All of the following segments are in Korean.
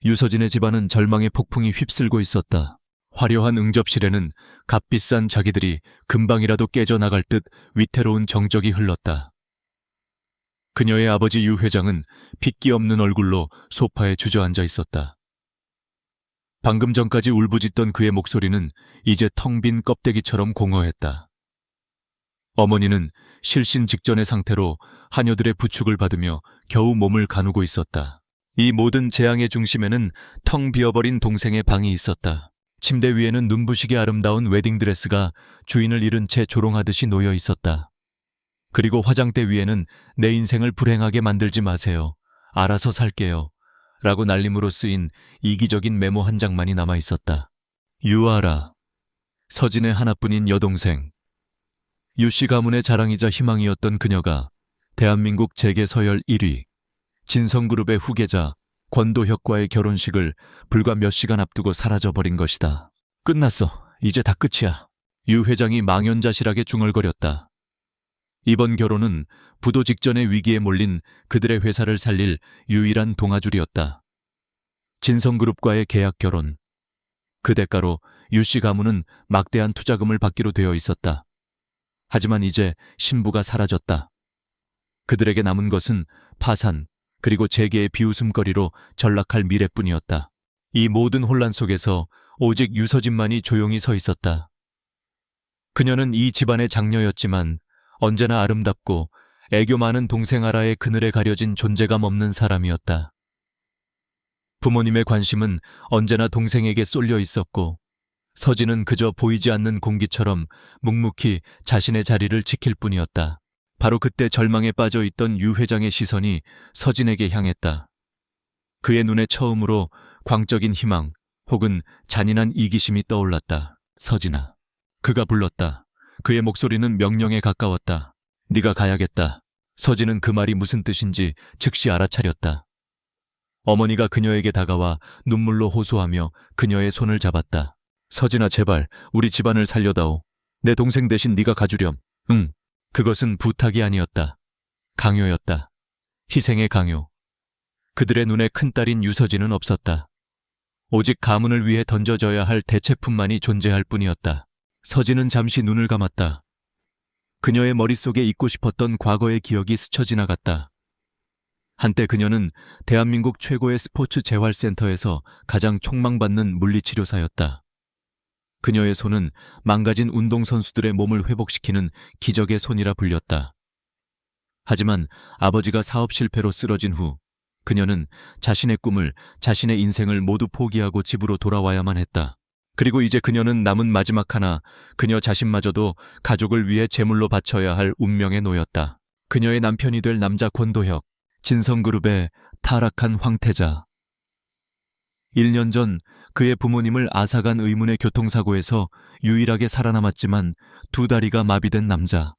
유서진의 집안은 절망의 폭풍이 휩쓸고 있었다. 화려한 응접실에는 값비싼 자기들이 금방이라도 깨져나갈 듯 위태로운 정적이 흘렀다. 그녀의 아버지 유 회장은 핏기 없는 얼굴로 소파에 주저앉아 있었다. 방금 전까지 울부짖던 그의 목소리는 이제 텅 빈 껍데기처럼 공허했다. 어머니는 실신 직전의 상태로 하녀들의 부축을 받으며 겨우 몸을 가누고 있었다. 이 모든 재앙의 중심에는 텅 비어버린 동생의 방이 있었다. 침대 위에는 눈부시게 아름다운 웨딩드레스가 주인을 잃은 채 조롱하듯이 놓여 있었다. 그리고 화장대 위에는 내 인생을 불행하게 만들지 마세요. 알아서 살게요. 라고 날림으로 쓰인 이기적인 메모 한 장만이 남아 있었다. 유아라, 서진의 하나뿐인 여동생. 유씨 가문의 자랑이자 희망이었던 그녀가 대한민국 재계 서열 1위, 진성그룹의 후계자 권도혁과의 결혼식을 불과 몇 시간 앞두고 사라져버린 것이다. 끝났어. 이제 다 끝이야. 유 회장이 망연자실하게 중얼거렸다. 이번 결혼은 부도 직전의 위기에 몰린 그들의 회사를 살릴 유일한 동아줄이었다. 진성그룹과의 계약 결혼. 그 대가로 유씨 가문은 막대한 투자금을 받기로 되어 있었다. 하지만 이제 신부가 사라졌다. 그들에게 남은 것은 파산, 그리고 재계의 비웃음거리로 전락할 미래뿐이었다. 이 모든 혼란 속에서 오직 유서진만이 조용히 서 있었다. 그녀는 이 집안의 장녀였지만 언제나 아름답고 애교 많은 동생 아라의 그늘에 가려진 존재감 없는 사람이었다. 부모님의 관심은 언제나 동생에게 쏠려 있었고 서진은 그저 보이지 않는 공기처럼 묵묵히 자신의 자리를 지킬 뿐이었다. 바로 그때 절망에 빠져 있던 유 회장의 시선이 서진에게 향했다. 그의 눈에 처음으로 광적인 희망 혹은 잔인한 이기심이 떠올랐다. 서진아. 그가 불렀다. 그의 목소리는 명령에 가까웠다. 네가 가야겠다. 서진은 그 말이 무슨 뜻인지 즉시 알아차렸다. 어머니가 그녀에게 다가와 눈물로 호소하며 그녀의 손을 잡았다. 서진아, 제발 우리 집안을 살려다오. 내 동생 대신 네가 가주렴. 응. 그것은 부탁이 아니었다. 강요였다. 희생의 강요. 그들의 눈에 큰딸인 유서진은 없었다. 오직 가문을 위해 던져져야 할 대체품만이 존재할 뿐이었다. 서진은 잠시 눈을 감았다. 그녀의 머릿속에 잊고 싶었던 과거의 기억이 스쳐 지나갔다. 한때 그녀는 대한민국 최고의 스포츠 재활센터에서 가장 촉망받는 물리치료사였다. 그녀의 손은 망가진 운동선수들의 몸을 회복시키는 기적의 손이라 불렸다. 하지만 아버지가 사업 실패로 쓰러진 후 그녀는 자신의 꿈을, 자신의 인생을 모두 포기하고 집으로 돌아와야만 했다. 그리고 이제 그녀는 남은 마지막 하나, 그녀 자신마저도 가족을 위해 제물로 바쳐야 할 운명에 놓였다. 그녀의 남편이 될 남자 권도혁, 진성그룹의 타락한 황태자. 1년 전 그의 부모님을 앗아간 의문의 교통사고에서 유일하게 살아남았지만 두 다리가 마비된 남자.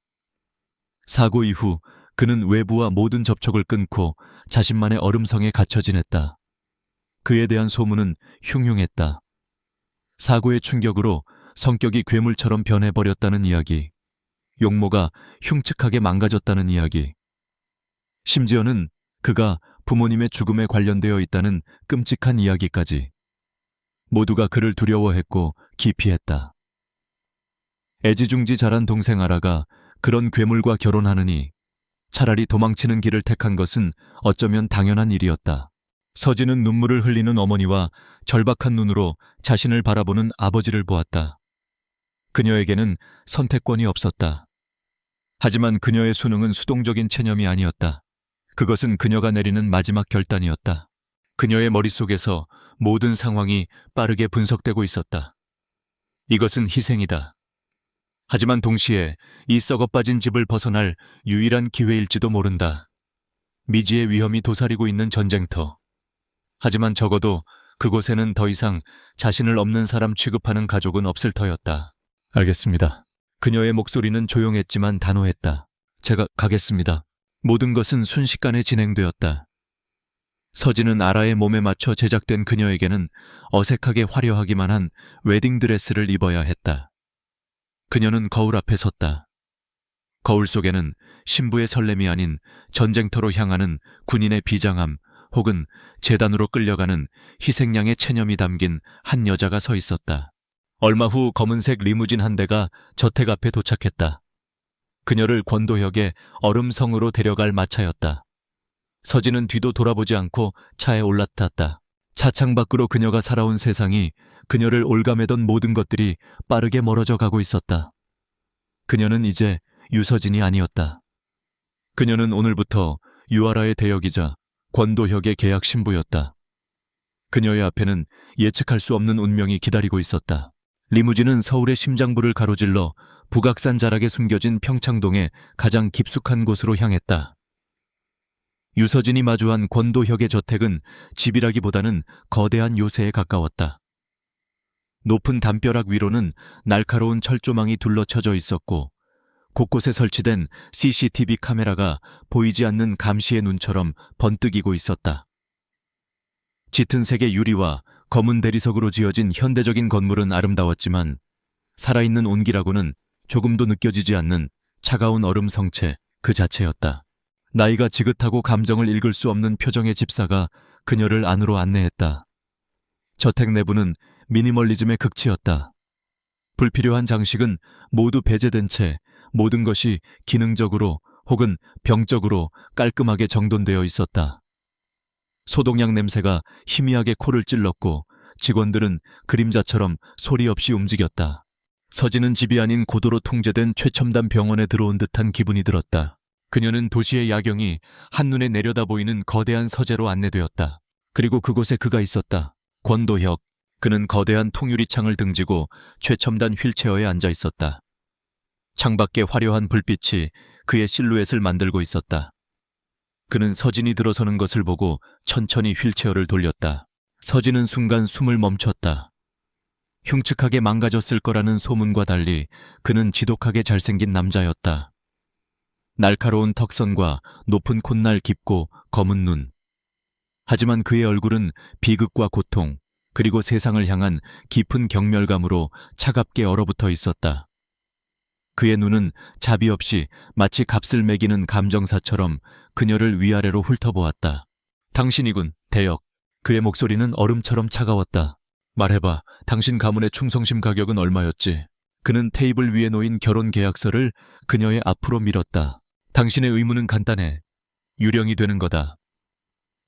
사고 이후 그는 외부와 모든 접촉을 끊고 자신만의 얼음성에 갇혀 지냈다. 그에 대한 소문은 흉흉했다. 사고의 충격으로 성격이 괴물처럼 변해버렸다는 이야기. 용모가 흉측하게 망가졌다는 이야기. 심지어는 그가 부모님의 죽음에 관련되어 있다는 끔찍한 이야기까지. 모두가 그를 두려워했고 기피했다. 애지중지 자란 동생 아라가 그런 괴물과 결혼하느니 차라리 도망치는 길을 택한 것은 어쩌면 당연한 일이었다. 서진은 눈물을 흘리는 어머니와 절박한 눈으로 자신을 바라보는 아버지를 보았다. 그녀에게는 선택권이 없었다. 하지만 그녀의 수능은 수동적인 체념이 아니었다. 그것은 그녀가 내리는 마지막 결단이었다. 그녀의 머릿속에서 모든 상황이 빠르게 분석되고 있었다. 이것은 희생이다. 하지만 동시에 이 썩어빠진 집을 벗어날 유일한 기회일지도 모른다. 미지의 위험이 도사리고 있는 전쟁터. 하지만 적어도 그곳에는 더 이상 자신을 없는 사람 취급하는 가족은 없을 터였다. 알겠습니다. 그녀의 목소리는 조용했지만 단호했다. 제가 가겠습니다. 모든 것은 순식간에 진행되었다. 서진은 아라의 몸에 맞춰 제작된 그녀에게는 어색하게 화려하기만 한 웨딩드레스를 입어야 했다. 그녀는 거울 앞에 섰다. 거울 속에는 신부의 설렘이 아닌 전쟁터로 향하는 군인의 비장함 혹은 재단으로 끌려가는 희생양의 체념이 담긴 한 여자가 서 있었다. 얼마 후 검은색 리무진 한 대가 저택 앞에 도착했다. 그녀를 권도혁의 얼음성으로 데려갈 마차였다. 서진은 뒤도 돌아보지 않고 차에 올라탔다. 차창 밖으로 그녀가 살아온 세상이, 그녀를 올가매던 모든 것들이 빠르게 멀어져 가고 있었다. 그녀는 이제 유서진이 아니었다. 그녀는 오늘부터 유아라의 대역이자 권도혁의 계약 신부였다. 그녀의 앞에는 예측할 수 없는 운명이 기다리고 있었다. 리무진은 서울의 심장부를 가로질러 북악산 자락에 숨겨진 평창동의 가장 깊숙한 곳으로 향했다. 유서진이 마주한 권도혁의 저택은 집이라기보다는 거대한 요새에 가까웠다. 높은 담벼락 위로는 날카로운 철조망이 둘러쳐져 있었고, 곳곳에 설치된 CCTV 카메라가 보이지 않는 감시의 눈처럼 번뜩이고 있었다. 짙은 색의 유리와 검은 대리석으로 지어진 현대적인 건물은 아름다웠지만, 살아있는 온기라고는 조금도 느껴지지 않는 차가운 얼음 성체 그 자체였다. 나이가 지긋하고 감정을 읽을 수 없는 표정의 집사가 그녀를 안으로 안내했다. 저택 내부는 미니멀리즘의 극치였다. 불필요한 장식은 모두 배제된 채 모든 것이 기능적으로 혹은 병적으로 깔끔하게 정돈되어 있었다. 소독약 냄새가 희미하게 코를 찔렀고, 직원들은 그림자처럼 소리 없이 움직였다. 서진은 집이 아닌 고도로 통제된 최첨단 병원에 들어온 듯한 기분이 들었다. 그녀는 도시의 야경이 한눈에 내려다 보이는 거대한 서재로 안내되었다. 그리고 그곳에 그가 있었다. 권도혁. 그는 거대한 통유리창을 등지고 최첨단 휠체어에 앉아 있었다. 창밖에 화려한 불빛이 그의 실루엣을 만들고 있었다. 그는 서진이 들어서는 것을 보고 천천히 휠체어를 돌렸다. 서진은 순간 숨을 멈췄다. 흉측하게 망가졌을 거라는 소문과 달리 그는 지독하게 잘생긴 남자였다. 날카로운 턱선과 높은 콧날 깊고 검은 눈. 하지만 그의 얼굴은 비극과 고통, 그리고 세상을 향한 깊은 경멸감으로 차갑게 얼어붙어 있었다. 그의 눈은 자비 없이 마치 값을 매기는 감정사처럼 그녀를 위아래로 훑어보았다. 당신이군, 대역. 그의 목소리는 얼음처럼 차가웠다. 말해봐, 당신 가문의 충성심 가격은 얼마였지? 그는 테이블 위에 놓인 결혼 계약서를 그녀의 앞으로 밀었다. 당신의 의무는 간단해. 유령이 되는 거다.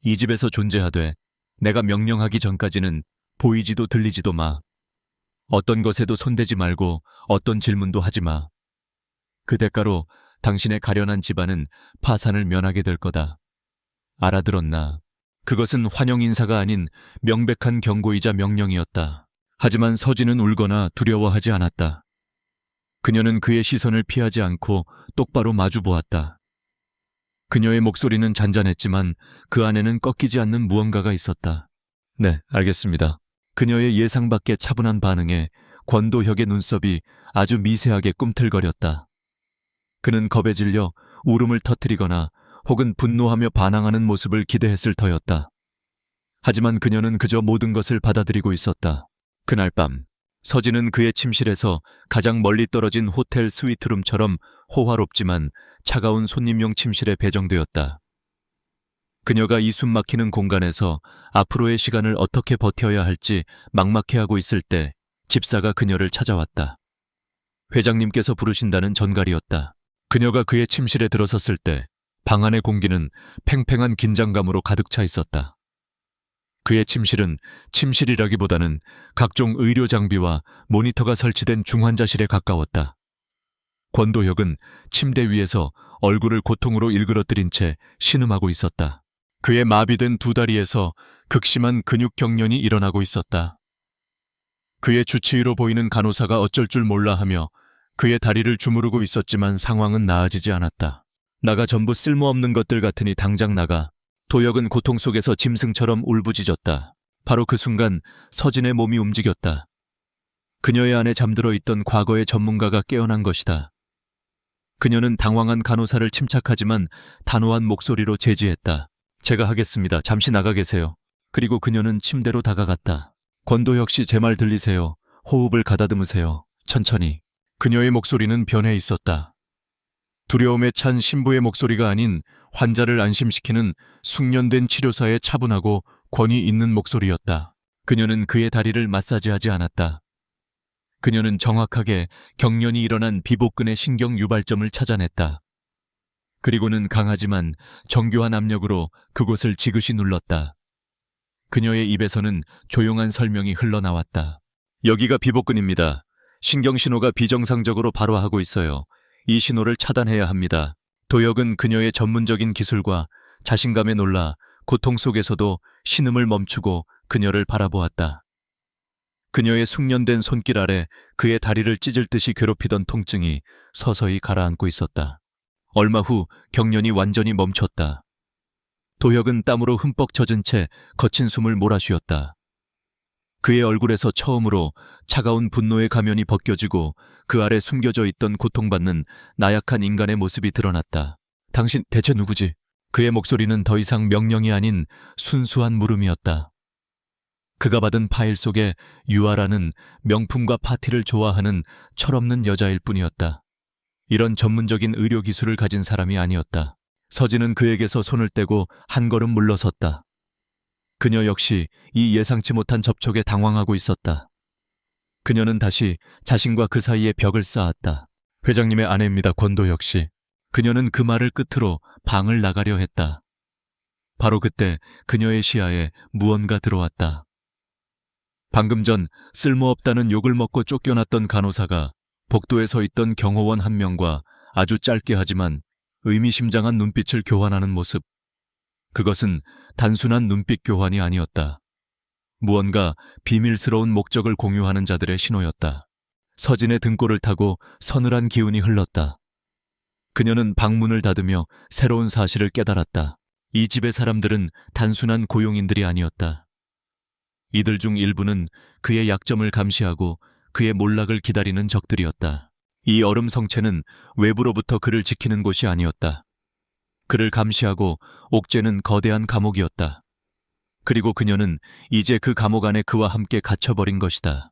이 집에서 존재하되 내가 명령하기 전까지는 보이지도 들리지도 마. 어떤 것에도 손대지 말고 어떤 질문도 하지 마. 그 대가로 당신의 가련한 집안은 파산을 면하게 될 거다. 알아들었나? 그것은 환영 인사가 아닌 명백한 경고이자 명령이었다. 하지만 서진은 울거나 두려워하지 않았다. 그녀는 그의 시선을 피하지 않고 똑바로 마주 보았다. 그녀의 목소리는 잔잔했지만 그 안에는 꺾이지 않는 무언가가 있었다. 네, 알겠습니다. 그녀의 예상 밖의 차분한 반응에 권도혁의 눈썹이 아주 미세하게 꿈틀거렸다. 그는 겁에 질려 울음을 터뜨리거나 혹은 분노하며 반항하는 모습을 기대했을 터였다. 하지만 그녀는 그저 모든 것을 받아들이고 있었다. 그날 밤, 서진은 그의 침실에서 가장 멀리 떨어진 호텔 스위트룸처럼 호화롭지만 차가운 손님용 침실에 배정되었다. 그녀가 이 숨막히는 공간에서 앞으로의 시간을 어떻게 버텨야 할지 막막해하고 있을 때 집사가 그녀를 찾아왔다. 회장님께서 부르신다는 전갈이었다. 그녀가 그의 침실에 들어섰을 때 방 안의 공기는 팽팽한 긴장감으로 가득 차 있었다. 그의 침실은 침실이라기보다는 각종 의료 장비와 모니터가 설치된 중환자실에 가까웠다. 권도혁은 침대 위에서 얼굴을 고통으로 일그러뜨린 채 신음하고 있었다. 그의 마비된 두 다리에서 극심한 근육 경련이 일어나고 있었다. 그의 주치의로 보이는 간호사가 어쩔 줄 몰라 하며 그의 다리를 주무르고 있었지만 상황은 나아지지 않았다. 나가 전부 쓸모없는 것들 같으니 당장 나가. 도혁은 고통 속에서 짐승처럼 울부짖었다. 바로 그 순간 서진의 몸이 움직였다. 그녀의 안에 잠들어 있던 과거의 전문가가 깨어난 것이다. 그녀는 당황한 간호사를 침착하지만 단호한 목소리로 제지했다. 제가 하겠습니다. 잠시 나가 계세요. 그리고 그녀는 침대로 다가갔다. 권도혁 씨, 제 말 들리세요? 호흡을 가다듬으세요. 천천히. 그녀의 목소리는 변해 있었다. 두려움에 찬 신부의 목소리가 아닌 환자를 안심시키는 숙련된 치료사의 차분하고 권위 있는 목소리였다. 그녀는 그의 다리를 마사지하지 않았다. 그녀는 정확하게 경련이 일어난 비복근의 신경 유발점을 찾아냈다. 그리고는 강하지만 정교한 압력으로 그곳을 지그시 눌렀다. 그녀의 입에서는 조용한 설명이 흘러나왔다. 여기가 비복근입니다. 신경신호가 비정상적으로 발화하고 있어요. 이 신호를 차단해야 합니다. 도혁은 그녀의 전문적인 기술과 자신감에 놀라 고통 속에서도 신음을 멈추고 그녀를 바라보았다. 그녀의 숙련된 손길 아래 그의 다리를 찢을 듯이 괴롭히던 통증이 서서히 가라앉고 있었다. 얼마 후 경련이 완전히 멈췄다. 도혁은 땀으로 흠뻑 젖은 채 거친 숨을 몰아쉬었다. 그의 얼굴에서 처음으로 차가운 분노의 가면이 벗겨지고 그 아래 숨겨져 있던 고통받는 나약한 인간의 모습이 드러났다. 당신 대체 누구지? 그의 목소리는 더 이상 명령이 아닌 순수한 물음이었다. 그가 받은 파일 속에 유아라는 명품과 파티를 좋아하는 철없는 여자일 뿐이었다. 이런 전문적인 의료 기술을 가진 사람이 아니었다. 서진은 그에게서 손을 떼고 한 걸음 물러섰다. 그녀 역시 이 예상치 못한 접촉에 당황하고 있었다. 그녀는 다시 자신과 그 사이에 벽을 쌓았다. 회장님의 아내입니다, 권도혁 씨. 그녀는 그 말을 끝으로 방을 나가려 했다. 바로 그때 그녀의 시야에 무언가 들어왔다. 방금 전 쓸모없다는 욕을 먹고 쫓겨났던 간호사가 복도에 서 있던 경호원 한 명과 아주 짧게 하지만 의미심장한 눈빛을 교환하는 모습. 그것은 단순한 눈빛 교환이 아니었다. 무언가 비밀스러운 목적을 공유하는 자들의 신호였다. 서진의 등골을 타고 서늘한 기운이 흘렀다. 그녀는 방문을 닫으며 새로운 사실을 깨달았다. 이 집의 사람들은 단순한 고용인들이 아니었다. 이들 중 일부는 그의 약점을 감시하고 그의 몰락을 기다리는 적들이었다. 이 얼음 성체는 외부로부터 그를 지키는 곳이 아니었다. 그를 감시하고 옥죄는 거대한 감옥이었다. 그리고 그녀는 이제 그 감옥 안에 그와 함께 갇혀버린 것이다.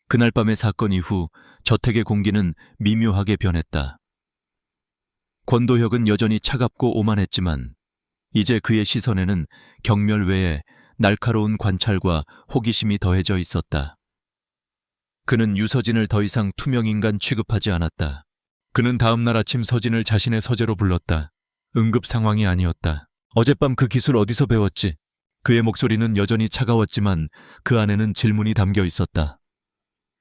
그날 밤의 사건 이후 저택의 공기는 미묘하게 변했다. 권도혁은 여전히 차갑고 오만했지만 이제 그의 시선에는 경멸 외에 날카로운 관찰과 호기심이 더해져 있었다. 그는 유서진을 더 이상 투명인간 취급하지 않았다. 그는 다음 날 아침 서진을 자신의 서재로 불렀다. 응급 상황이 아니었다. 어젯밤 그 기술 어디서 배웠지? 그의 목소리는 여전히 차가웠지만 그 안에는 질문이 담겨 있었다.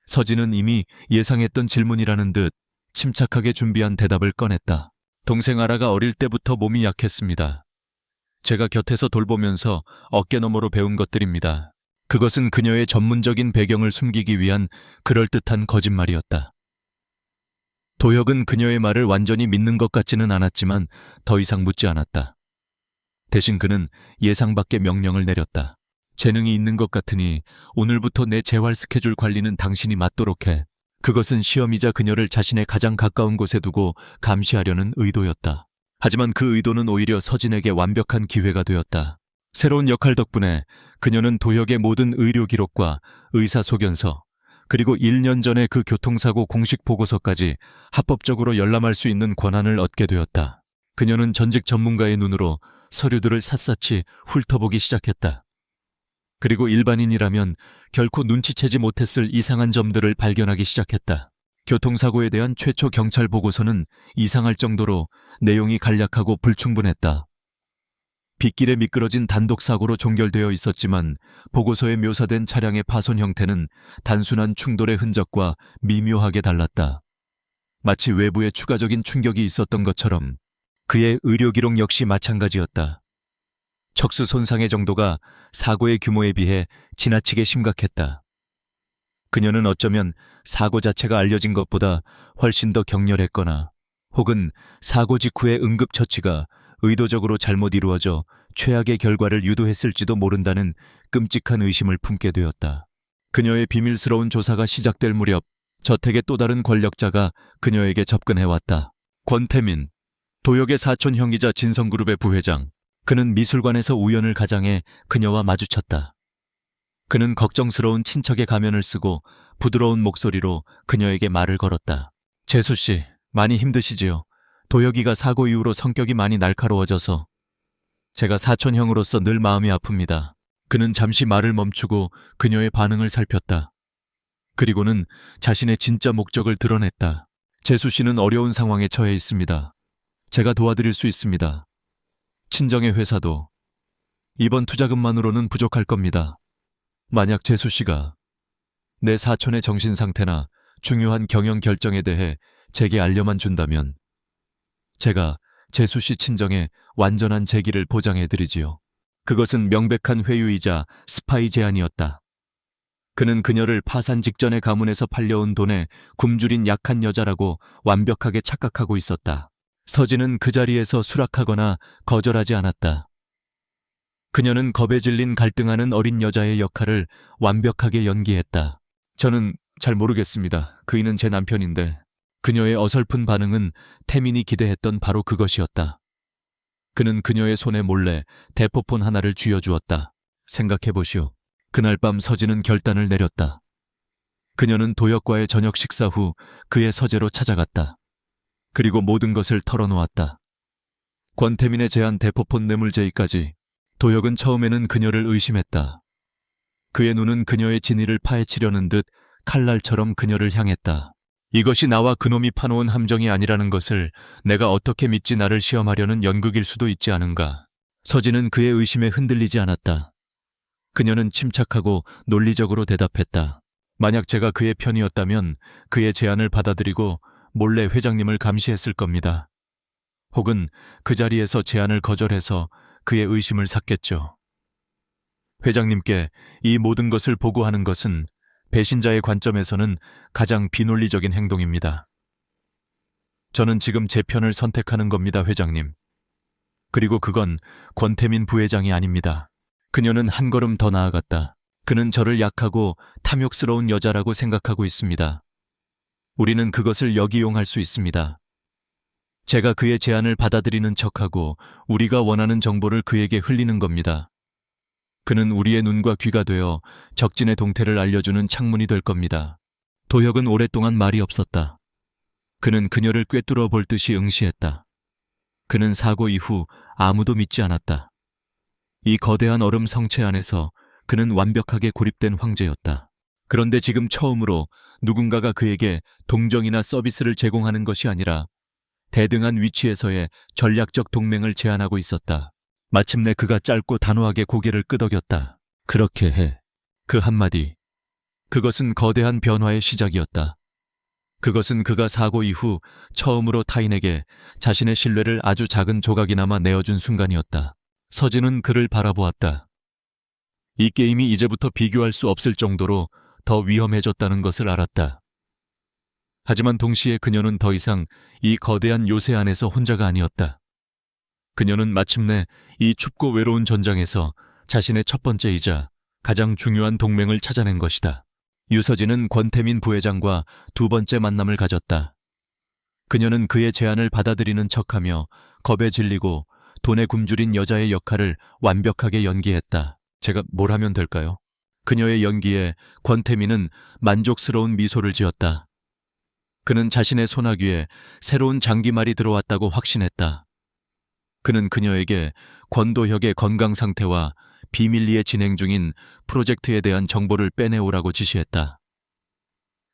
서진은 이미 예상했던 질문이라는 듯 침착하게 준비한 대답을 꺼냈다. 동생 아라가 어릴 때부터 몸이 약했습니다. 제가 곁에서 돌보면서 어깨너머로 배운 것들입니다. 그것은 그녀의 전문적인 배경을 숨기기 위한 그럴듯한 거짓말이었다. 도혁은 그녀의 말을 완전히 믿는 것 같지는 않았지만 더 이상 묻지 않았다. 대신 그는 예상 밖의 명령을 내렸다. 재능이 있는 것 같으니 오늘부터 내 재활 스케줄 관리는 당신이 맡도록 해. 그것은 시험이자 그녀를 자신의 가장 가까운 곳에 두고 감시하려는 의도였다. 하지만 그 의도는 오히려 서진에게 완벽한 기회가 되었다. 새로운 역할 덕분에 그녀는 도혁의 모든 의료 기록과 의사소견서, 그리고 1년 전의 그 교통사고 공식 보고서까지 합법적으로 열람할 수 있는 권한을 얻게 되었다. 그녀는 전직 전문가의 눈으로 서류들을 샅샅이 훑어보기 시작했다. 그리고 일반인이라면 결코 눈치채지 못했을 이상한 점들을 발견하기 시작했다. 교통사고에 대한 최초 경찰 보고서는 이상할 정도로 내용이 간략하고 불충분했다. 빗길에 미끄러진 단독사고로 종결되어 있었지만 보고서에 묘사된 차량의 파손 형태는 단순한 충돌의 흔적과 미묘하게 달랐다. 마치 외부에 추가적인 충격이 있었던 것처럼 그의 의료기록 역시 마찬가지였다. 척수 손상의 정도가 사고의 규모에 비해 지나치게 심각했다. 그녀는 어쩌면 사고 자체가 알려진 것보다 훨씬 더 격렬했거나 혹은 사고 직후의 응급처치가 의도적으로 잘못 이루어져 최악의 결과를 유도했을지도 모른다는 끔찍한 의심을 품게 되었다. 그녀의 비밀스러운 조사가 시작될 무렵 저택의 또 다른 권력자가 그녀에게 접근해왔다. 권태민, 도혁의 사촌 형이자 진성그룹의 부회장. 그는 미술관에서 우연을 가장해 그녀와 마주쳤다. 그는 걱정스러운 친척의 가면을 쓰고 부드러운 목소리로 그녀에게 말을 걸었다. 재수 씨, 많이 힘드시지요. 도혁이가 사고 이후로 성격이 많이 날카로워져서 제가 사촌형으로서 늘 마음이 아픕니다. 그는 잠시 말을 멈추고 그녀의 반응을 살폈다. 그리고는 자신의 진짜 목적을 드러냈다. 재수 씨는 어려운 상황에 처해 있습니다. 제가 도와드릴 수 있습니다. 친정의 회사도 이번 투자금만으로는 부족할 겁니다. 만약 재수 씨가 내 사촌의 정신 상태나 중요한 경영 결정에 대해 제게 알려만 준다면 제가 재수 씨 친정에 완전한 재기를 보장해드리지요. 그것은 명백한 회유이자 스파이 제안이었다. 그는 그녀를 파산 직전의 가문에서 팔려온 돈에 굶주린 약한 여자라고 완벽하게 착각하고 있었다. 서진은 그 자리에서 수락하거나 거절하지 않았다. 그녀는 겁에 질린 갈등하는 어린 여자의 역할을 완벽하게 연기했다. 저는 잘 모르겠습니다. 그이는 제 남편인데. 그녀의 어설픈 반응은 태민이 기대했던 바로 그것이었다. 그는 그녀의 손에 몰래 대포폰 하나를 쥐어주었다. 생각해보시오. 그날 밤 서진은 결단을 내렸다. 그녀는 도혁과의 저녁 식사 후 그의 서재로 찾아갔다. 그리고 모든 것을 털어놓았다. 권태민의 제안 대포폰 뇌물제의까지. 도혁은 처음에는 그녀를 의심했다. 그의 눈은 그녀의 진위를 파헤치려는 듯 칼날처럼 그녀를 향했다. 이것이 나와 그놈이 파놓은 함정이 아니라는 것을 내가 어떻게 믿지 나를 시험하려는 연극일 수도 있지 않은가. 서진은 그의 의심에 흔들리지 않았다. 그녀는 침착하고 논리적으로 대답했다. 만약 제가 그의 편이었다면 그의 제안을 받아들이고 몰래 회장님을 감시했을 겁니다. 혹은 그 자리에서 제안을 거절해서 그의 의심을 샀겠죠. 회장님께 이 모든 것을 보고하는 것은 배신자의 관점에서는 가장 비논리적인 행동입니다. 저는 지금 제 편을 선택하는 겁니다, 회장님. 그리고 그건 권태민 부회장이 아닙니다. 그녀는 한 걸음 더 나아갔다. 그는 저를 약하고 탐욕스러운 여자라고 생각하고 있습니다. 우리는 그것을 역이용할 수 있습니다. 제가 그의 제안을 받아들이는 척하고 우리가 원하는 정보를 그에게 흘리는 겁니다. 그는 우리의 눈과 귀가 되어 적진의 동태를 알려주는 창문이 될 겁니다. 도혁은 오랫동안 말이 없었다. 그는 그녀를 꿰뚫어 볼 듯이 응시했다. 그는 사고 이후 아무도 믿지 않았다. 이 거대한 얼음 성체 안에서 그는 완벽하게 고립된 황제였다. 그런데 지금 처음으로 누군가가 그에게 동정이나 서비스를 제공하는 것이 아니라 대등한 위치에서의 전략적 동맹을 제안하고 있었다. 마침내 그가 짧고 단호하게 고개를 끄덕였다. 그렇게 해. 그 한마디. 그것은 거대한 변화의 시작이었다. 그것은 그가 사고 이후 처음으로 타인에게 자신의 신뢰를 아주 작은 조각이나마 내어준 순간이었다. 서진은 그를 바라보았다. 이 게임이 이제부터 비교할 수 없을 정도로 더 위험해졌다는 것을 알았다. 하지만 동시에 그녀는 더 이상 이 거대한 요새 안에서 혼자가 아니었다. 그녀는 마침내 이 춥고 외로운 전장에서 자신의 첫 번째이자 가장 중요한 동맹을 찾아낸 것이다. 유서진은 권태민 부회장과 두 번째 만남을 가졌다. 그녀는 그의 제안을 받아들이는 척하며 겁에 질리고 돈에 굶주린 여자의 역할을 완벽하게 연기했다. 제가 뭘 하면 될까요? 그녀의 연기에 권태민은 만족스러운 미소를 지었다. 그는 자신의 소나귀에 새로운 장기말이 들어왔다고 확신했다. 그는 그녀에게 권도혁의 건강 상태와 비밀리에 진행 중인 프로젝트에 대한 정보를 빼내오라고 지시했다.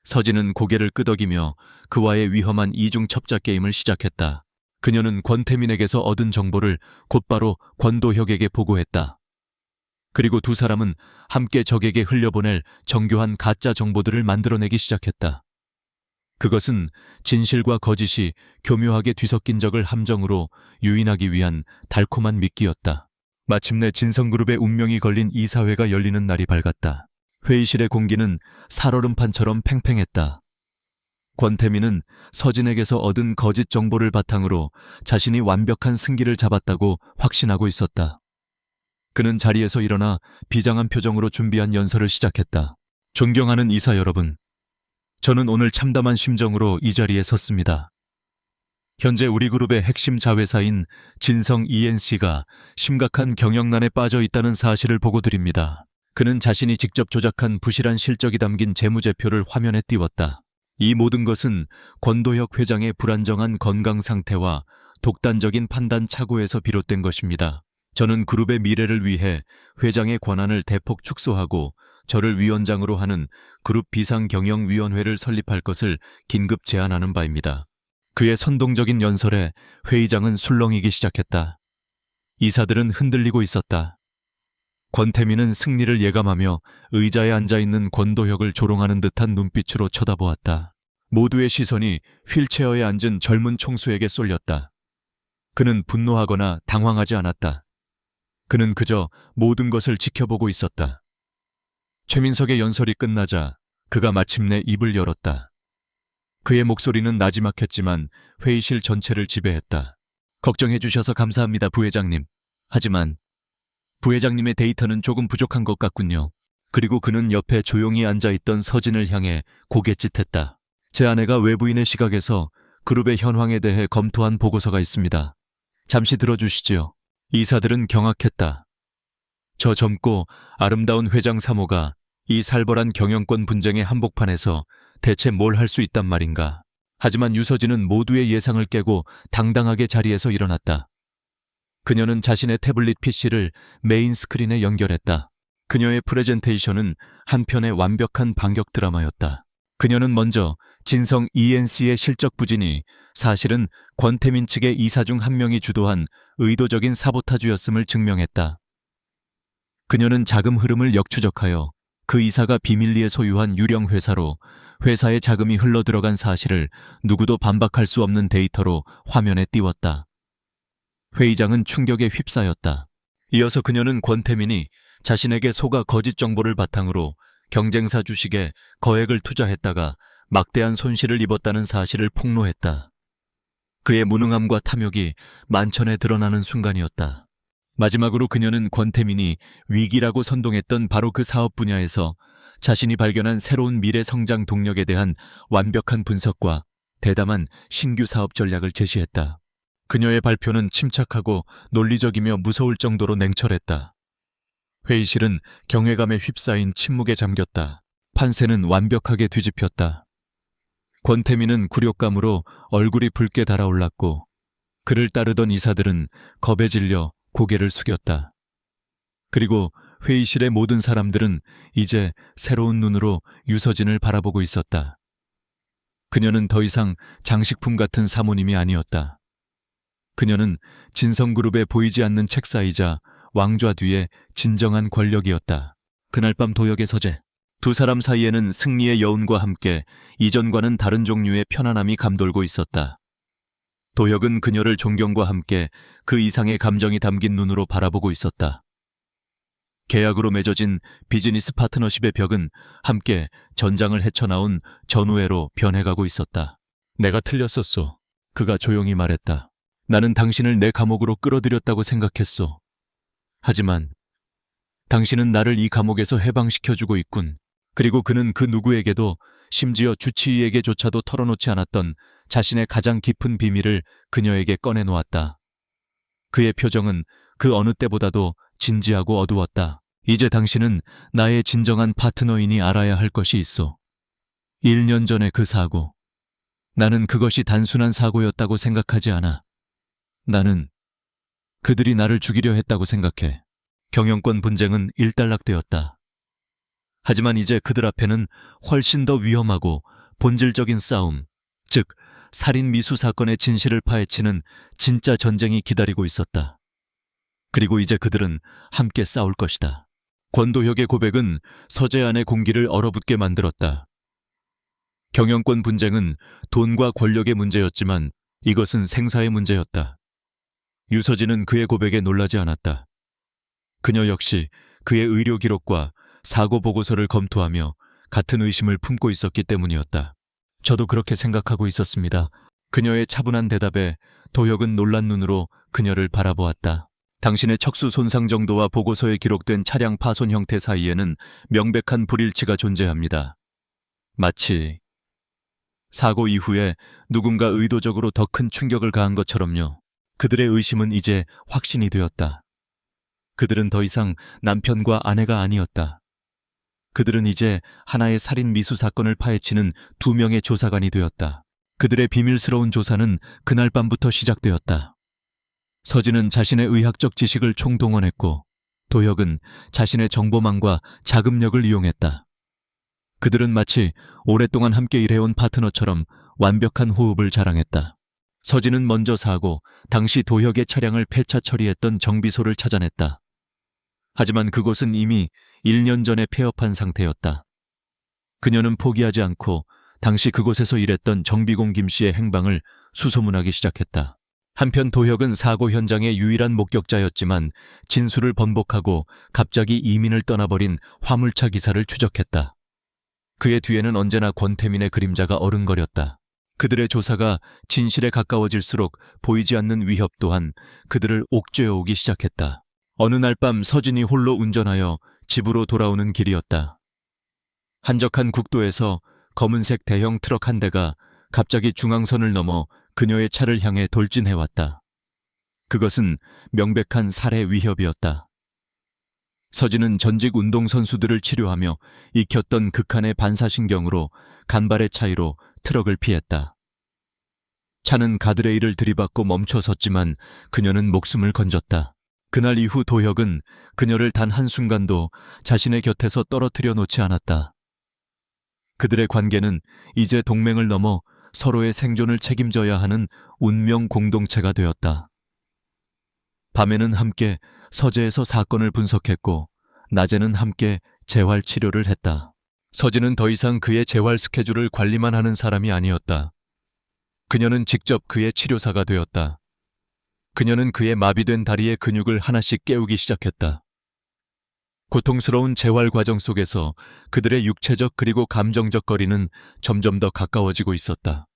서진은 고개를 끄덕이며 그와의 위험한 이중첩자 게임을 시작했다. 그녀는 권태민에게서 얻은 정보를 곧바로 권도혁에게 보고했다. 그리고 두 사람은 함께 적에게 흘려보낼 정교한 가짜 정보들을 만들어내기 시작했다. 그것은 진실과 거짓이 교묘하게 뒤섞인 적을 함정으로 유인하기 위한 달콤한 미끼였다. 마침내 진성그룹의 운명이 걸린 이사회가 열리는 날이 밝았다. 회의실의 공기는 살얼음판처럼 팽팽했다. 권태민은 서진에게서 얻은 거짓 정보를 바탕으로 자신이 완벽한 승기를 잡았다고 확신하고 있었다. 그는 자리에서 일어나 비장한 표정으로 준비한 연설을 시작했다. 존경하는 이사 여러분, 저는 오늘 참담한 심정으로 이 자리에 섰습니다. 현재 우리 그룹의 핵심 자회사인 진성 ENC가 심각한 경영난에 빠져 있다는 사실을 보고드립니다. 그는 자신이 직접 조작한 부실한 실적이 담긴 재무제표를 화면에 띄웠다. 이 모든 것은 권도혁 회장의 불안정한 건강 상태와 독단적인 판단 착오에서 비롯된 것입니다. 저는 그룹의 미래를 위해 회장의 권한을 대폭 축소하고 저를 위원장으로 하는 그룹 비상경영위원회를 설립할 것을 긴급 제안하는 바입니다. 그의 선동적인 연설에 회의장은 술렁이기 시작했다. 이사들은 흔들리고 있었다. 권태민은 승리를 예감하며 의자에 앉아있는 권도혁을 조롱하는 듯한 눈빛으로 쳐다보았다. 모두의 시선이 휠체어에 앉은 젊은 총수에게 쏠렸다. 그는 분노하거나 당황하지 않았다. 그는 그저 모든 것을 지켜보고 있었다. 최민석의 연설이 끝나자 그가 마침내 입을 열었다. 그의 목소리는 나지막했지만 회의실 전체를 지배했다. 걱정해 주셔서 감사합니다, 부회장님. 하지만 부회장님의 데이터는 조금 부족한 것 같군요. 그리고 그는 옆에 조용히 앉아있던 서진을 향해 고갯짓했다. 제 아내가 외부인의 시각에서 그룹의 현황에 대해 검토한 보고서가 있습니다. 잠시 들어주시지요. 이사들은 경악했다. 저 젊고 아름다운 회장 3호가 이 살벌한 경영권 분쟁의 한복판에서 대체 뭘 할 수 있단 말인가. 하지만 유서진은 모두의 예상을 깨고 당당하게 자리에서 일어났다. 그녀는 자신의 태블릿 PC를 메인 스크린에 연결했다. 그녀의 프레젠테이션은 한편의 완벽한 반격 드라마였다. 그녀는 먼저 진성 ENC의 실적 부진이 사실은 권태민 측의 이사 중 한 명이 주도한 의도적인 사보타주였음을 증명했다. 그녀는 자금 흐름을 역추적하여 그 이사가 비밀리에 소유한 유령 회사로 회사의 자금이 흘러들어간 사실을 누구도 반박할 수 없는 데이터로 화면에 띄웠다. 회의장은 충격에 휩싸였다. 이어서 그녀는 권태민이 자신에게 속아 거짓 정보를 바탕으로 경쟁사 주식에 거액을 투자했다가 막대한 손실을 입었다는 사실을 폭로했다. 그의 무능함과 탐욕이 만천에 드러나는 순간이었다. 마지막으로 그녀는 권태민이 위기라고 선동했던 바로 그 사업 분야에서 자신이 발견한 새로운 미래 성장 동력에 대한 완벽한 분석과 대담한 신규 사업 전략을 제시했다. 그녀의 발표는 침착하고 논리적이며 무서울 정도로 냉철했다. 회의실은 경외감에 휩싸인 침묵에 잠겼다. 판세는 완벽하게 뒤집혔다. 권태민은 굴욕감으로 얼굴이 붉게 달아올랐고 그를 따르던 이사들은 겁에 질려 고개를 숙였다. 그리고 회의실의 모든 사람들은 이제 새로운 눈으로 유서진을 바라보고 있었다. 그녀는 더 이상 장식품 같은 사모님이 아니었다. 그녀는 진성그룹에 보이지 않는 책사이자 왕좌 뒤에 진정한 권력이었다. 그날 밤 도역의 서재. 두 사람 사이에는 승리의 여운과 함께 이전과는 다른 종류의 편안함이 감돌고 있었다. 도혁은 그녀를 존경과 함께 그 이상의 감정이 담긴 눈으로 바라보고 있었다. 계약으로 맺어진 비즈니스 파트너십의 벽은 함께 전장을 헤쳐나온 전우회로 변해가고 있었다. 내가 틀렸었소. 그가 조용히 말했다. 나는 당신을 내 감옥으로 끌어들였다고 생각했소. 하지만 당신은 나를 이 감옥에서 해방시켜주고 있군. 그리고 그는 그 누구에게도 심지어 주치의에게조차도 털어놓지 않았던 자신의 가장 깊은 비밀을 그녀에게 꺼내놓았다. 그의 표정은 그 어느 때보다도 진지하고 어두웠다. 이제 당신은 나의 진정한 파트너이니 알아야 할 것이 있어. 1년 전의 그 사고. 나는 그것이 단순한 사고였다고 생각하지 않아. 나는 그들이 나를 죽이려 했다고 생각해. 경영권 분쟁은 일단락되었다. 하지만 이제 그들 앞에는 훨씬 더 위험하고 본질적인 싸움, 즉 살인 미수 사건의 진실을 파헤치는 진짜 전쟁이 기다리고 있었다. 그리고 이제 그들은 함께 싸울 것이다. 권도혁의 고백은 서재 안의 공기를 얼어붙게 만들었다. 경영권 분쟁은 돈과 권력의 문제였지만 이것은 생사의 문제였다. 유서진은 그의 고백에 놀라지 않았다. 그녀 역시 그의 의료 기록과 사고 보고서를 검토하며 같은 의심을 품고 있었기 때문이었다. 저도 그렇게 생각하고 있었습니다. 그녀의 차분한 대답에 도혁은 놀란 눈으로 그녀를 바라보았다. 당신의 척수 손상 정도와 보고서에 기록된 차량 파손 형태 사이에는 명백한 불일치가 존재합니다. 마치 사고 이후에 누군가 의도적으로 더 큰 충격을 가한 것처럼요. 그들의 의심은 이제 확신이 되었다. 그들은 더 이상 남편과 아내가 아니었다. 그들은 이제 하나의 살인 미수 사건을 파헤치는 2명의 조사관이 되었다. 그들의 비밀스러운 조사는 그날 밤부터 시작되었다. 서진은 자신의 의학적 지식을 총동원했고 도혁은 자신의 정보망과 자금력을 이용했다. 그들은 마치 오랫동안 함께 일해온 파트너처럼 완벽한 호흡을 자랑했다. 서진은 먼저 사고 당시 도혁의 차량을 폐차 처리했던 정비소를 찾아냈다. 하지만 그곳은 이미 1년 전에 폐업한 상태였다. 그녀는 포기하지 않고 당시 그곳에서 일했던 정비공 김씨의 행방을 수소문하기 시작했다. 한편 도혁은 사고 현장의 유일한 목격자였지만 진술을 번복하고 갑자기 이민을 떠나버린 화물차 기사를 추적했다. 그의 뒤에는 언제나 권태민의 그림자가 어른거렸다. 그들의 조사가 진실에 가까워질수록 보이지 않는 위협 또한 그들을 옥죄어오기 시작했다. 어느 날 밤 서진이 홀로 운전하여 집으로 돌아오는 길이었다. 한적한 국도에서 검은색 대형 트럭 한 대가 갑자기 중앙선을 넘어 그녀의 차를 향해 돌진해왔다. 그것은 명백한 살해 위협이었다. 서진은 전직 운동선수들을 치료하며 익혔던 극한의 반사신경으로 간발의 차이로 트럭을 피했다. 차는 가드레일을 들이받고 멈춰섰지만 그녀는 목숨을 건졌다. 그날 이후 도혁은 그녀를 단 한순간도 자신의 곁에서 떨어뜨려 놓지 않았다. 그들의 관계는 이제 동맹을 넘어 서로의 생존을 책임져야 하는 운명 공동체가 되었다. 밤에는 함께 서재에서 사건을 분석했고 낮에는 함께 재활 치료를 했다. 서진은 더 이상 그의 재활 스케줄을 관리만 하는 사람이 아니었다. 그녀는 직접 그의 치료사가 되었다. 그녀는 그의 마비된 다리의 근육을 하나씩 깨우기 시작했다. 고통스러운 재활 과정 속에서 그들의 육체적 그리고 감정적 거리는 점점 더 가까워지고 있었다.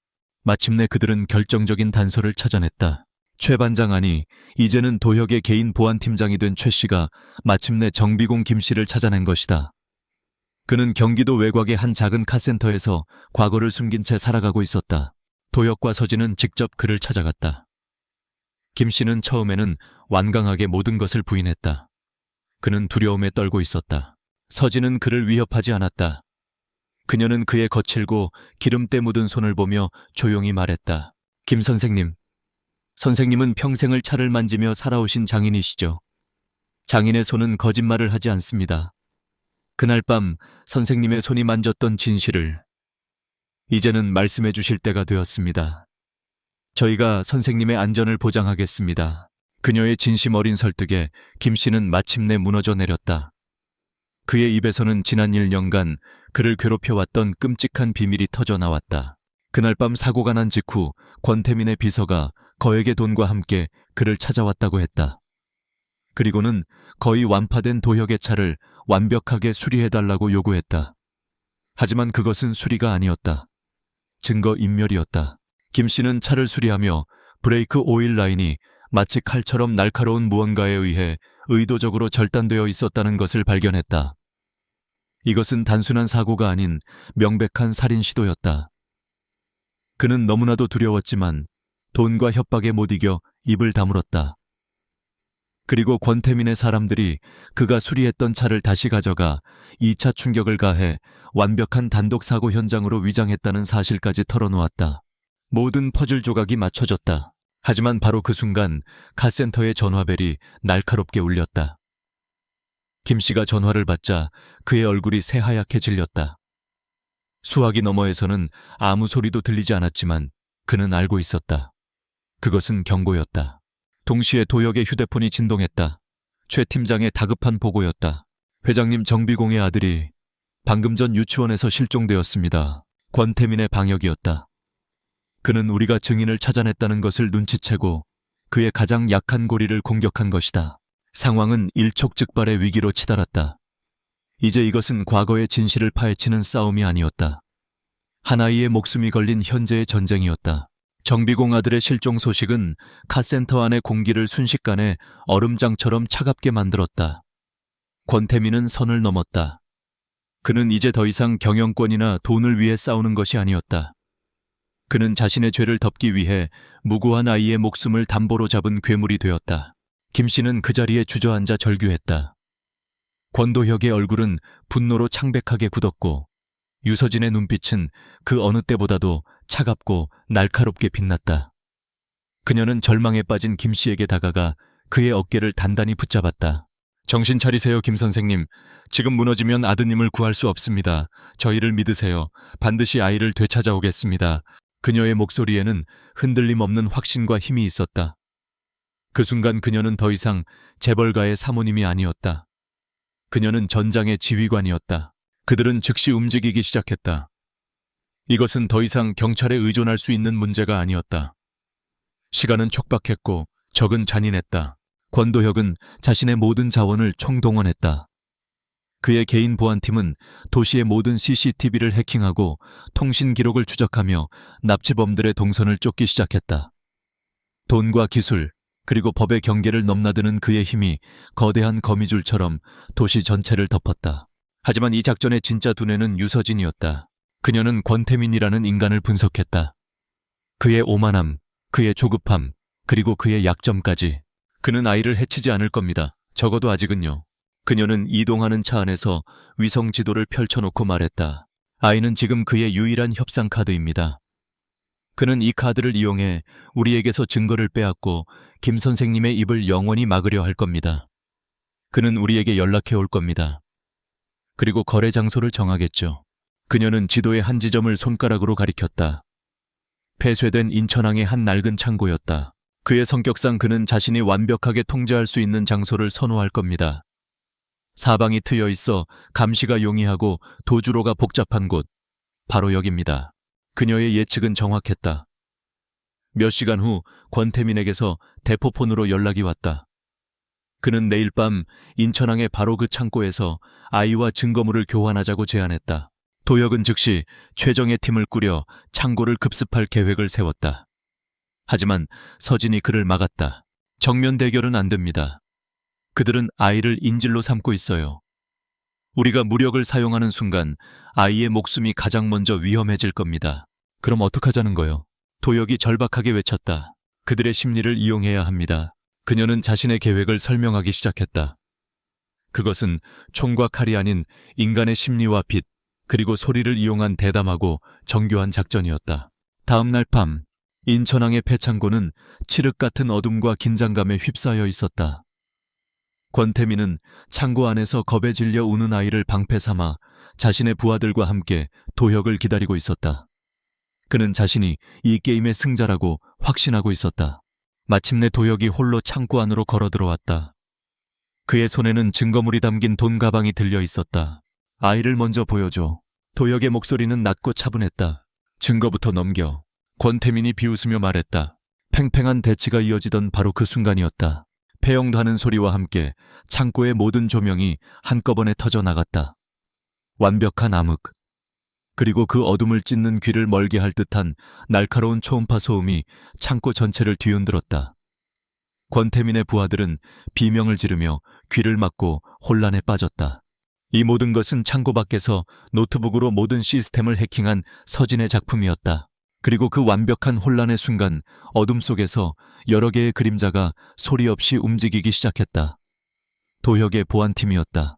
마침내 그들은 결정적인 단서를 찾아냈다. 최 반장 아니 이제는 도혁의 개인 보안팀장이 된 최 씨가 마침내 정비공 김 씨를 찾아낸 것이다. 그는 경기도 외곽의 한 작은 카센터에서 과거를 숨긴 채 살아가고 있었다. 도혁과 서진은 직접 그를 찾아갔다. 김 씨는 처음에는 완강하게 모든 것을 부인했다. 그는 두려움에 떨고 있었다. 서진은 그를 위협하지 않았다. 그녀는 그의 거칠고 기름때 묻은 손을 보며 조용히 말했다. 김 선생님, 선생님은 평생을 차를 만지며 살아오신 장인이시죠. 장인의 손은 거짓말을 하지 않습니다. 그날 밤 선생님의 손이 만졌던 진실을 이제는 말씀해 주실 때가 되었습니다. 저희가 선생님의 안전을 보장하겠습니다. 그녀의 진심 어린 설득에 김 씨는 마침내 무너져 내렸다. 그의 입에서는 지난 1년간 그를 괴롭혀왔던 끔찍한 비밀이 터져 나왔다. 그날 밤 사고가 난 직후 권태민의 비서가 거액의 돈과 함께 그를 찾아왔다고 했다. 그리고는 거의 완파된 도혁의 차를 완벽하게 수리해달라고 요구했다. 하지만 그것은 수리가 아니었다. 증거인멸이었다. 김 씨는 차를 수리하며 브레이크 오일 라인이 마치 칼처럼 날카로운 무언가에 의해 의도적으로 절단되어 있었다는 것을 발견했다. 이것은 단순한 사고가 아닌 명백한 살인 시도였다. 그는 너무나도 두려웠지만 돈과 협박에 못 이겨 입을 다물었다. 그리고 권태민의 사람들이 그가 수리했던 차를 다시 가져가 2차 충격을 가해 완벽한 단독 사고 현장으로 위장했다는 사실까지 털어놓았다. 모든 퍼즐 조각이 맞춰졌다. 하지만 바로 그 순간 카센터의 전화벨이 날카롭게 울렸다. 김 씨가 전화를 받자 그의 얼굴이 새하얗게 질렸다. 수화기 너머에서는 아무 소리도 들리지 않았지만 그는 알고 있었다. 그것은 경고였다. 동시에 도혁의 휴대폰이 진동했다. 최 팀장의 다급한 보고였다. 회장님, 정비공의 아들이 방금 전 유치원에서 실종되었습니다. 권태민의 방역이었다. 그는 우리가 증인을 찾아냈다는 것을 눈치채고 그의 가장 약한 고리를 공격한 것이다. 상황은 일촉즉발의 위기로 치달았다. 이제 이것은 과거의 진실을 파헤치는 싸움이 아니었다. 한 아이의 목숨이 걸린 현재의 전쟁이었다. 정비공 아들의 실종 소식은 카센터 안의 공기를 순식간에 얼음장처럼 차갑게 만들었다. 권태민은 선을 넘었다. 그는 이제 더 이상 경영권이나 돈을 위해 싸우는 것이 아니었다. 그는 자신의 죄를 덮기 위해 무고한 아이의 목숨을 담보로 잡은 괴물이 되었다. 김 씨는 그 자리에 주저앉아 절규했다. 권도혁의 얼굴은 분노로 창백하게 굳었고 유서진의 눈빛은 그 어느 때보다도 차갑고 날카롭게 빛났다. 그녀는 절망에 빠진 김 씨에게 다가가 그의 어깨를 단단히 붙잡았다. 정신 차리세요, 김 선생님. 지금 무너지면 아드님을 구할 수 없습니다. 저희를 믿으세요. 반드시 아이를 되찾아오겠습니다. 그녀의 목소리에는 흔들림 없는 확신과 힘이 있었다. 그 순간 그녀는 더 이상 재벌가의 사모님이 아니었다. 그녀는 전장의 지휘관이었다. 그들은 즉시 움직이기 시작했다. 이것은 더 이상 경찰에 의존할 수 있는 문제가 아니었다. 시간은 촉박했고 적은 잔인했다. 권도혁은 자신의 모든 자원을 총동원했다. 그의 개인 보안팀은 도시의 모든 CCTV를 해킹하고 통신 기록을 추적하며 납치범들의 동선을 쫓기 시작했다. 돈과 기술, 그리고 법의 경계를 넘나드는 그의 힘이 거대한 거미줄처럼 도시 전체를 덮었다. 하지만 이 작전의 진짜 두뇌는 유서진이었다. 그녀는 권태민이라는 인간을 분석했다. 그의 오만함, 그의 조급함, 그리고 그의 약점까지. 그는 아이를 해치지 않을 겁니다. 적어도 아직은요. 그녀는 이동하는 차 안에서 위성 지도를 펼쳐놓고 말했다. 아이는 지금 그의 유일한 협상 카드입니다. 그는 이 카드를 이용해 우리에게서 증거를 빼앗고 김 선생님의 입을 영원히 막으려 할 겁니다. 그는 우리에게 연락해 올 겁니다. 그리고 거래 장소를 정하겠죠. 그녀는 지도의 한 지점을 손가락으로 가리켰다. 폐쇄된 인천항의 한 낡은 창고였다. 그의 성격상 그는 자신이 완벽하게 통제할 수 있는 장소를 선호할 겁니다. 사방이 트여 있어 감시가 용이하고 도주로가 복잡한 곳, 바로 여기입니다. 그녀의 예측은 정확했다. 몇 시간 후 권태민에게서 대포폰으로 연락이 왔다. 그는 내일 밤 인천항의 바로 그 창고에서 아이와 증거물을 교환하자고 제안했다. 도혁은 즉시 최정예 팀을 꾸려 창고를 급습할 계획을 세웠다. 하지만 서진이 그를 막았다. 정면 대결은 안 됩니다. 그들은 아이를 인질로 삼고 있어요. 우리가 무력을 사용하는 순간 아이의 목숨이 가장 먼저 위험해질 겁니다. 그럼 어떡하자는 거요? 도혁이 절박하게 외쳤다. 그들의 심리를 이용해야 합니다. 그녀는 자신의 계획을 설명하기 시작했다. 그것은 총과 칼이 아닌 인간의 심리와 빛, 그리고 소리를 이용한 대담하고 정교한 작전이었다. 다음 날 밤, 인천항의 폐창고는 칠흑 같은 어둠과 긴장감에 휩싸여 있었다. 권태민은 창고 안에서 겁에 질려 우는 아이를 방패 삼아 자신의 부하들과 함께 도혁을 기다리고 있었다. 그는 자신이 이 게임의 승자라고 확신하고 있었다. 마침내 도혁이 홀로 창고 안으로 걸어 들어왔다. 그의 손에는 증거물이 담긴 돈 가방이 들려 있었다. 아이를 먼저 보여줘. 도혁의 목소리는 낮고 차분했다. 증거부터 넘겨. 권태민이 비웃으며 말했다. 팽팽한 대치가 이어지던 바로 그 순간이었다. 폐영하는 소리와 함께 창고의 모든 조명이 한꺼번에 터져 나갔다. 완벽한 암흑, 그리고 그 어둠을 찢는 귀를 멀게 할 듯한 날카로운 초음파 소음이 창고 전체를 뒤흔들었다. 권태민의 부하들은 비명을 지르며 귀를 막고 혼란에 빠졌다. 이 모든 것은 창고 밖에서 노트북으로 모든 시스템을 해킹한 서진의 작품이었다. 그리고 그 완벽한 혼란의 순간 어둠 속에서 여러 개의 그림자가 소리 없이 움직이기 시작했다. 도혁의 보안팀이었다.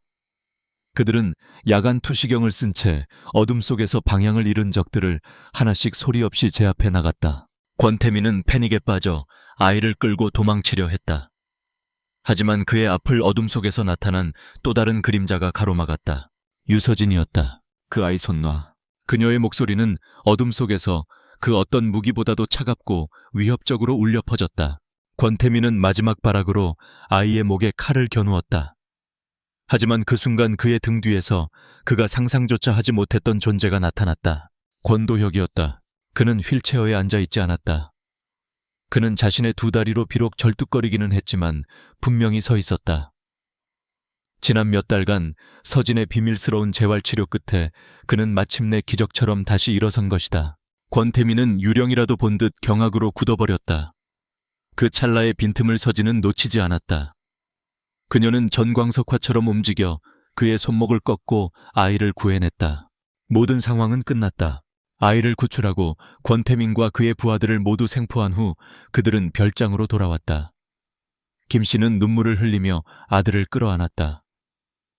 그들은 야간 투시경을 쓴 채 어둠 속에서 방향을 잃은 적들을 하나씩 소리 없이 제압해 나갔다. 권태민은 패닉에 빠져 아이를 끌고 도망치려 했다. 하지만 그의 앞을 어둠 속에서 나타난 또 다른 그림자가 가로막았다. 유서진이었다. 그 아이 손 놔. 그녀의 목소리는 어둠 속에서 그 어떤 무기보다도 차갑고 위협적으로 울려 퍼졌다. 권태민은 마지막 발악으로 아이의 목에 칼을 겨누었다. 하지만 그 순간 그의 등 뒤에서 그가 상상조차 하지 못했던 존재가 나타났다. 권도혁이었다. 그는 휠체어에 앉아 있지 않았다. 그는 자신의 두 다리로 비록 절뚝거리기는 했지만 분명히 서 있었다. 지난 몇 달간 서진의 비밀스러운 재활치료 끝에 그는 마침내 기적처럼 다시 일어선 것이다. 권태민은 유령이라도 본 듯 경악으로 굳어버렸다. 그 찰나의 빈틈을 서진은 놓치지 않았다. 그녀는 전광석화처럼 움직여 그의 손목을 꺾고 아이를 구해냈다. 모든 상황은 끝났다. 아이를 구출하고 권태민과 그의 부하들을 모두 생포한 후 그들은 별장으로 돌아왔다. 김 씨는 눈물을 흘리며 아들을 끌어안았다.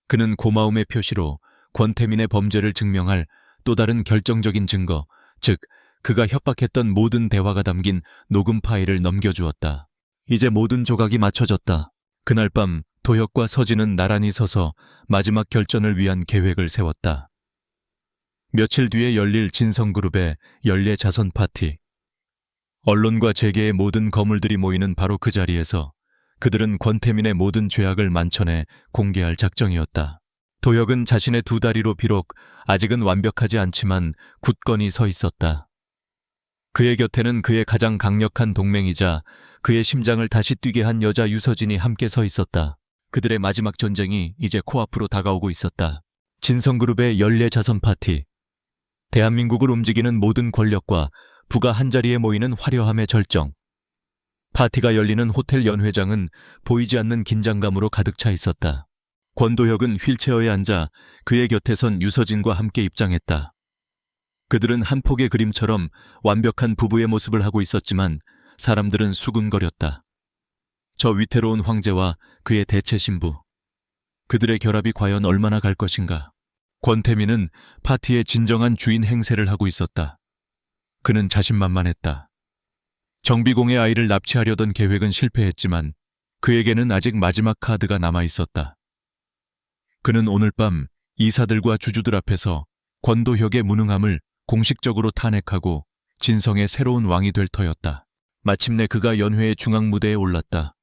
그는 고마움의 표시로 권태민의 범죄를 증명할 또 다른 결정적인 증거, 즉 그가 협박했던 모든 대화가 담긴 녹음 파일을 넘겨주었다. 이제 모든 조각이 맞춰졌다. 그날 밤 도혁과 서진은 나란히 서서 마지막 결전을 위한 계획을 세웠다. 며칠 뒤에 열릴 진성그룹의 연례 자선 파티. 언론과 재계의 모든 거물들이 모이는 바로 그 자리에서 그들은 권태민의 모든 죄악을 만천에 공개할 작정이었다. 도혁은 자신의 두 다리로 비록 아직은 완벽하지 않지만 굳건히 서 있었다. 그의 곁에는 그의 가장 강력한 동맹이자 그의 심장을 다시 뛰게 한 여자 유서진이 함께 서 있었다. 그들의 마지막 전쟁이 이제 코앞으로 다가오고 있었다. 진성그룹의 연례 자선 파티. 대한민국을 움직이는 모든 권력과 부가 한자리에 모이는 화려함의 절정. 파티가 열리는 호텔 연회장은 보이지 않는 긴장감으로 가득 차 있었다. 권도혁은 휠체어에 앉아 그의 곁에 선 유서진과 함께 입장했다. 그들은 한 폭의 그림처럼 완벽한 부부의 모습을 하고 있었지만 사람들은 수군거렸다. 저 위태로운 황제와 그의 대체 신부. 그들의 결합이 과연 얼마나 갈 것인가. 권태민은 파티의 진정한 주인 행세를 하고 있었다. 그는 자신만만했다. 정비공의 아이를 납치하려던 계획은 실패했지만 그에게는 아직 마지막 카드가 남아 있었다. 그는 오늘 밤 이사들과 주주들 앞에서 권도혁의 무능함을 공식적으로 탄핵하고 진성의 새로운 왕이 될 터였다. 마침내 그가 연회의 중앙 무대에 올랐다.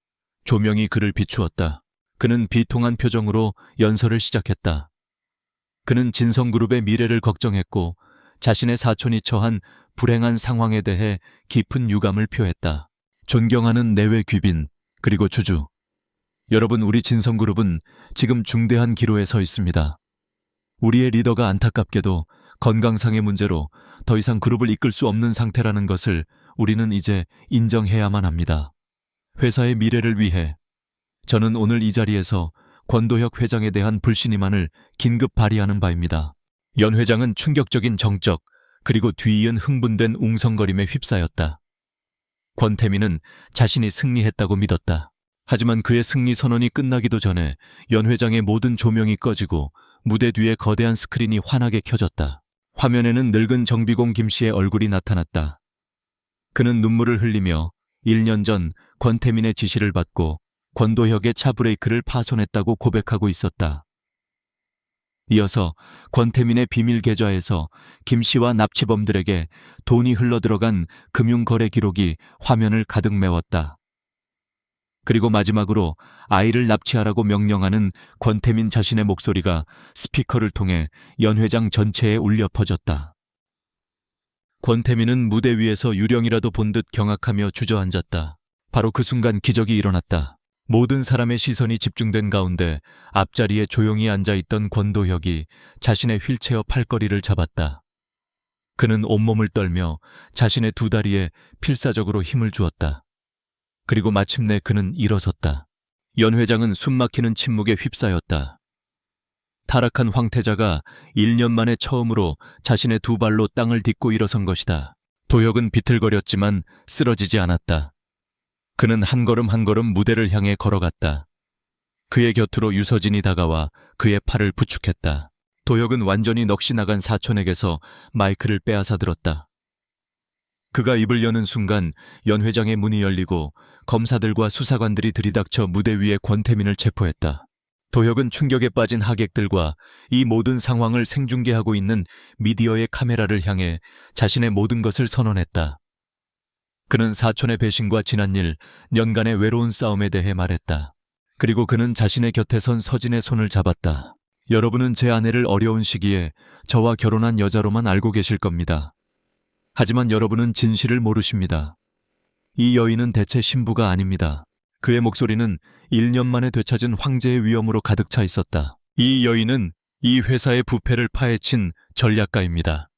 조명이 그를 비추었다. 그는 비통한 표정으로 연설을 시작했다. 그는 진성그룹의 미래를 걱정했고 자신의 사촌이 처한 불행한 상황에 대해 깊은 유감을 표했다. 존경하는 내외 귀빈, 그리고 주주. 여러분, 우리 진성그룹은 지금 중대한 기로에 서 있습니다. 우리의 리더가 안타깝게도 건강상의 문제로 더 이상 그룹을 이끌 수 없는 상태라는 것을 우리는 이제 인정해야만 합니다. 회사의 미래를 위해 저는 오늘 이 자리에서 권도혁 회장에 대한 불신임안을 긴급 발의하는 바입니다. 연 회장은 충격적인 정적 그리고 뒤이은 흥분된 웅성거림에 휩싸였다. 권태민은 자신이 승리했다고 믿었다. 하지만 그의 승리 선언이 끝나기도 전에 연 회장의 모든 조명이 꺼지고 무대 뒤에 거대한 스크린이 환하게 켜졌다. 화면에는 늙은 정비공 김씨의 얼굴이 나타났다. 그는 눈물을 흘리며 1년 전 권태민의 지시를 받고 권도혁의 차 브레이크를 파손했다고 고백하고 있었다. 이어서 권태민의 비밀 계좌에서 김씨와 납치범들에게 돈이 흘러들어간 금융거래 기록이 화면을 가득 메웠다. 그리고 마지막으로 아이를 납치하라고 명령하는 권태민 자신의 목소리가 스피커를 통해 연 회장 전체에 울려 퍼졌다. 권태민은 무대 위에서 유령이라도 본 듯 경악하며 주저앉았다. 바로 그 순간 기적이 일어났다. 모든 사람의 시선이 집중된 가운데 앞자리에 조용히 앉아있던 권도혁이 자신의 휠체어 팔걸이를 잡았다. 그는 온몸을 떨며 자신의 두 다리에 필사적으로 힘을 주었다. 그리고 마침내 그는 일어섰다. 연 회장은 숨막히는 침묵에 휩싸였다. 타락한 황태자가 1년 만에 처음으로 자신의 두 발로 땅을 딛고 일어선 것이다. 도혁은 비틀거렸지만 쓰러지지 않았다. 그는 한 걸음 한 걸음 무대를 향해 걸어갔다. 그의 곁으로 유서진이 다가와 그의 팔을 부축했다. 도혁은 완전히 넋이 나간 사촌에게서 마이크를 빼앗아 들었다. 그가 입을 여는 순간 연 회장의 문이 열리고 검사들과 수사관들이 들이닥쳐 무대 위에 권태민을 체포했다. 도혁은 충격에 빠진 하객들과 이 모든 상황을 생중계하고 있는 미디어의 카메라를 향해 자신의 모든 것을 선언했다. 그는 사촌의 배신과 지난 일, 년간의 외로운 싸움에 대해 말했다. 그리고 그는 자신의 곁에 선 서진의 손을 잡았다. 여러분은 제 아내를 어려운 시기에 저와 결혼한 여자로만 알고 계실 겁니다. 하지만 여러분은 진실을 모르십니다. 이 여인은 대체 신부가 아닙니다. 그의 목소리는 1년 만에 되찾은 황제의 위엄으로 가득 차 있었다. 이 여인은 이 회사의 부패를 파헤친 전략가입니다.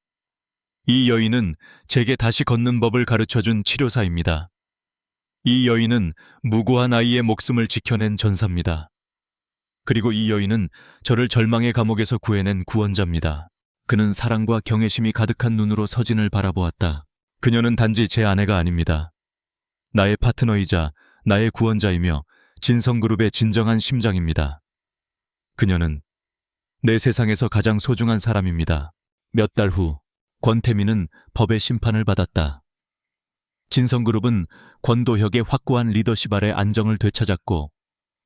이 여인은 제게 다시 걷는 법을 가르쳐준 치료사입니다. 이 여인은 무고한 아이의 목숨을 지켜낸 전사입니다. 그리고 이 여인은 저를 절망의 감옥에서 구해낸 구원자입니다. 그는 사랑과 경외심이 가득한 눈으로 서진을 바라보았다. 그녀는 단지 제 아내가 아닙니다. 나의 파트너이자 나의 구원자이며 진성그룹의 진정한 심장입니다. 그녀는 내 세상에서 가장 소중한 사람입니다. 몇 달 후, 권태민은 법의 심판을 받았다. 진성그룹은 권도혁의 확고한 리더십 아래 안정을 되찾았고,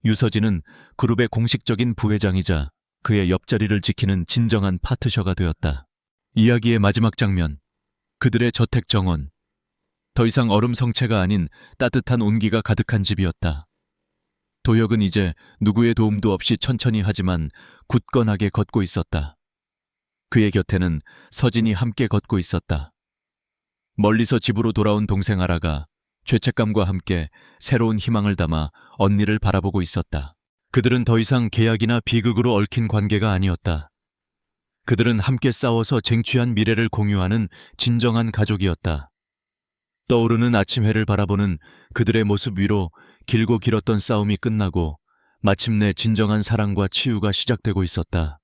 유서진은 그룹의 공식적인 부회장이자 그의 옆자리를 지키는 진정한 파트셔가 되었다. 이야기의 마지막 장면, 그들의 저택 정원. 더 이상 얼음 성체가 아닌 따뜻한 온기가 가득한 집이었다. 도혁은 이제 누구의 도움도 없이 천천히 하지만 굳건하게 걷고 있었다. 그의 곁에는 서진이 함께 걷고 있었다. 멀리서 집으로 돌아온 동생 아라가 죄책감과 함께 새로운 희망을 담아 언니를 바라보고 있었다. 그들은 더 이상 계약이나 비극으로 얽힌 관계가 아니었다. 그들은 함께 싸워서 쟁취한 미래를 공유하는 진정한 가족이었다. 떠오르는 아침해를 바라보는 그들의 모습 위로 길고 길었던 싸움이 끝나고 마침내 진정한 사랑과 치유가 시작되고 있었다.